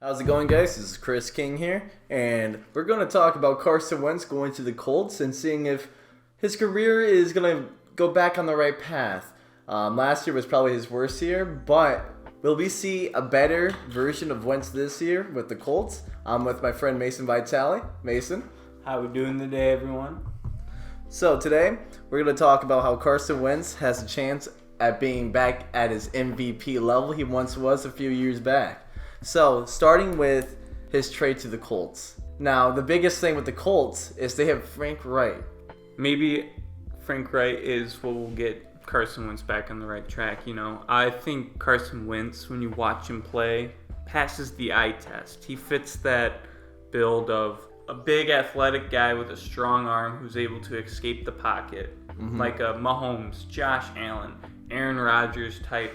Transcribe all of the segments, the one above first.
How's it going, guys? This is Chris King here, and we're going to talk about Carson Wentz going to the Colts and seeing if his career is going to go back on the right path. Last year was probably his worst year, but will we see a better version of Wentz this year with the Colts? I'm with my friend Mason Vitale. Mason? How we doing today, everyone? So today, we're going to talk about how Carson Wentz has a chance at being back at his MVP level he once was a few years back. So, starting with his trade to the Colts. Now, the biggest thing with the Colts is they have Frank Reich. Maybe Frank Reich is what will get Carson Wentz back on the right track. I think Carson Wentz, when you watch him play, passes the eye test. He fits that build of a big athletic guy with a strong arm who's able to escape the pocket. Like a Mahomes, Josh Allen, Aaron Rodgers type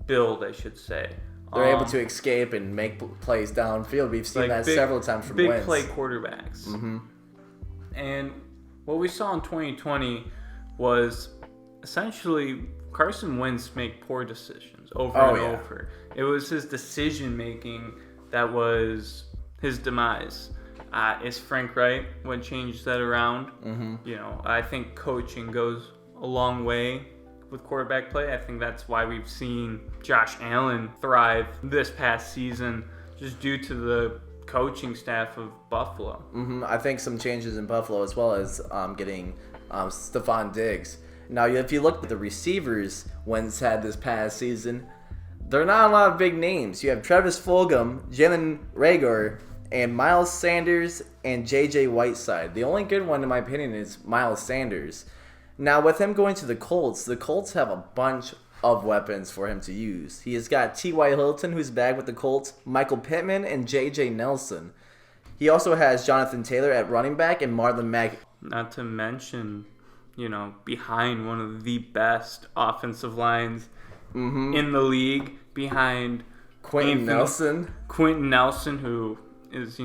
build, I should say. They're able to escape and make plays downfield. We've seen that several times from Wentz. Big play quarterbacks. And what we saw in 2020 was essentially Carson Wentz make poor decisions over and over. It was his decision making that was his demise. Is Frank Reich what changed that around? I think coaching goes a long way with quarterback play. I think that's why we've seen Josh Allen thrive this past season, just due to the coaching staff of Buffalo. I think some changes in Buffalo, as well as getting Stephon Diggs. Now, if you look at the receivers Wentz had this past season, they're not a lot of big names. You have Travis Fulgham, Jalen Reagor, and Miles Sanders and J.J. Whiteside. The only good one, in my opinion, is Miles Sanders. Now, with him going to the Colts have a bunch of weapons for him to use. He has got T.Y. Hilton, who's back with the Colts, Michael Pittman, and J.J. Nelson. He also has Jonathan Taylor at running back and Marlon Mack. Not to mention, behind one of the best offensive lines in the league, behind Quentin Nelson, who is,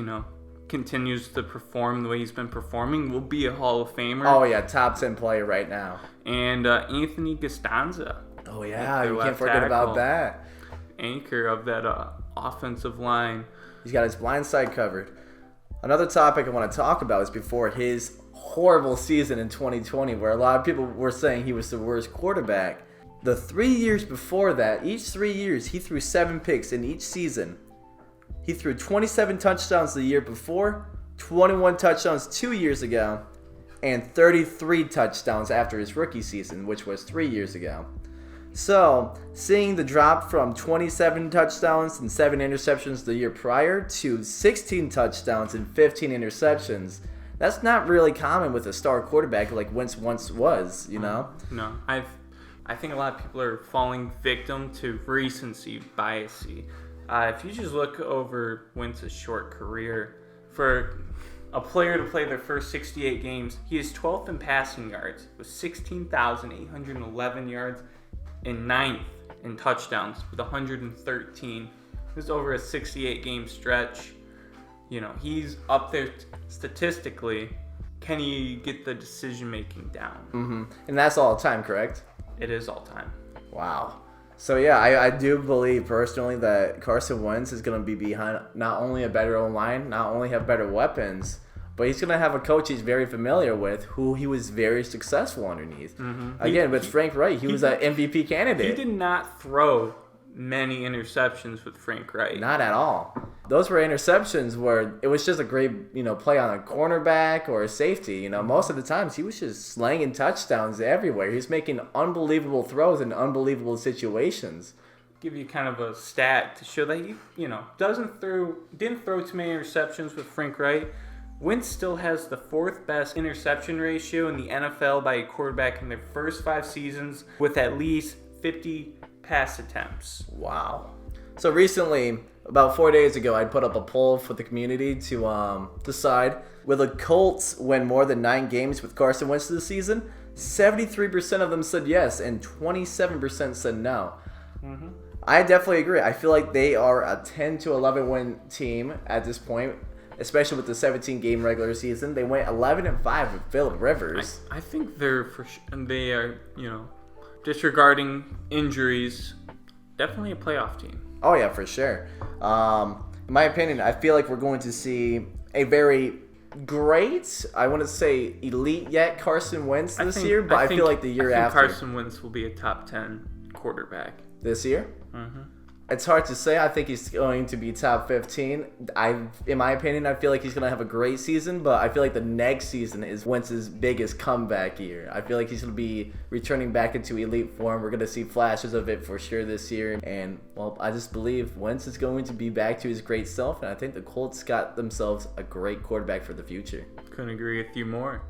continues to perform the way he's been performing, will be a Hall of Famer. Oh, yeah, top 10 player right now. And Anthony Costanza. Oh, yeah, you can't forget about that. Anchor of that offensive line. He's got his blind side covered. Another topic I want to talk about is before his horrible season in 2020, where a lot of people were saying he was the worst quarterback. The 3 years before that, each 3 years, he threw 7 picks in each season. He threw 27 touchdowns the year before, 21 touchdowns 2 years ago, and 33 touchdowns after his rookie season, which was 3 years ago. So, seeing the drop from 27 touchdowns and 7 interceptions the year prior to 16 touchdowns and 15 interceptions, that's not really common with a star quarterback like Wentz once was, No. I think a lot of people are falling victim to recency bias. If you just look over Wentz's short career, for a player to play their first 68 games, he is 12th in passing yards with 16,811 yards and 9th in touchdowns with 113. This is over a 68-game stretch. He's up there statistically. Can he get the decision-making down? And that's all time, correct? It is all time. Wow. So, yeah, I do believe personally that Carson Wentz is going to be behind not only a better O-line, not only have better weapons, but he's going to have a coach he's very familiar with, who he was very successful underneath. Again, with Frank Reich, he was an MVP candidate. He did not throw many interceptions with Frank Reich. Not at all. Those were interceptions where it was just a great, play on a cornerback or a safety. Most of the times he was just slanging touchdowns everywhere. He was making unbelievable throws in unbelievable situations. Give you kind of a stat to show that he, didn't throw too many interceptions with Frank Reich. Wentz still has the 4th best interception ratio in the NFL by a quarterback in their first 5 seasons, with at least 50 pass attempts. Wow. So recently, about 4 days ago, I put up a poll for the community to decide, will the Colts win more than 9 games with Carson Wentz this season? 73% of them said yes, and 27% said no. I definitely agree. I feel like they are a 10 to 11 win team at this point, especially with the 17-game regular season. They went 11-5 with Phillip Rivers. I think they are, disregarding injuries, definitely a playoff team. Oh, yeah, for sure. In my opinion, I feel like we're going to see a very great, I wouldn't say elite yet, Carson Wentz this year, but I feel like the year after. Carson Wentz will be a top 10 quarterback. This year? Mm-hmm. It's hard to say. I think he's going to be top 15. In my opinion, I feel like he's going to have a great season, but I feel like the next season is Wentz's biggest comeback year. I feel like he's going to be returning back into elite form. We're going to see flashes of it for sure this year. And, well, I just believe Wentz is going to be back to his great self, and I think the Colts got themselves a great quarterback for the future. Couldn't agree with you more.